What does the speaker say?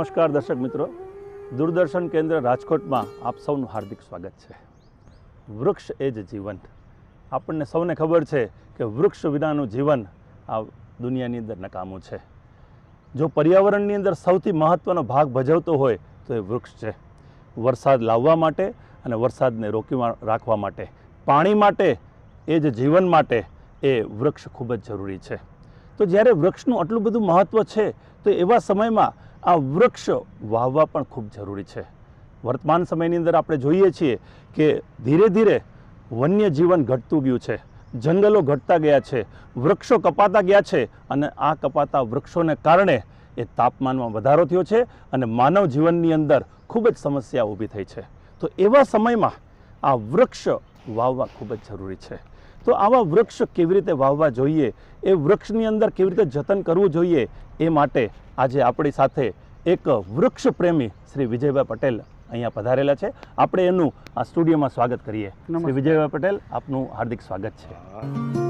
નમસ્કાર દર્શક મિત્રો, દૂરદર્શન કેન્દ્ર રાજકોટમાં આપ સૌનું હાર્દિક સ્વાગત છે. વૃક્ષ એ જ જીવન. આપણને સૌને ખબર છે કે વૃક્ષ વિનાનું જીવન આ દુનિયાની અંદર નકામું છે. જો પર્યાવરણની અંદર સૌથી મહત્ત્વનો ભાગ ભજવતો હોય તો એ વૃક્ષ છે. વરસાદ લાવવા માટે અને વરસાદને રોકી રાખવા માટે, પાણી માટે, એ જ જીવન માટે એ વૃક્ષ ખૂબ જ જરૂરી છે. તો જ્યારે વૃક્ષનું આટલું બધું મહત્ત્વ છે તો એવા સમયમાં આ વૃક્ષ વાવવા પણ ખૂબ જરૂરી છે. વર્તમાન સમયની અંદર આપણે જોઈએ છીએ કે ધીરે ધીરે વન્ય જીવન ઘટતું ગયું છે, જંગલો ઘટતા ગયા છે, વૃક્ષો કપાતા ગયા છે અને આ કપાતા વૃક્ષોને કારણે એ તાપમાનમાં વધારો થયો છે અને માનવ જીવનની અંદર ખૂબ જ સમસ્યા ઊભી થઈ છે. તો એવા સમયમાં આ વૃક્ષ વાવવા ખૂબ જ જરૂરી છે. તો આવા વૃક્ષ કેવી રીતે વાવવા જોઈએ, એ વૃક્ષની અંદર કેવી રીતે જતન કરવું જોઈએ, એ માટે આજે આપણી સાથે એક વૃક્ષ પ્રેમી શ્રી વિજયભાઈ પટેલ અહીંયા પધારેલા છે. આપણે એનું આ સ્ટુડિયોમાં સ્વાગત કરીએ. શ્રી વિજયભાઈ પટેલ, આપનું હાર્દિક સ્વાગત છે.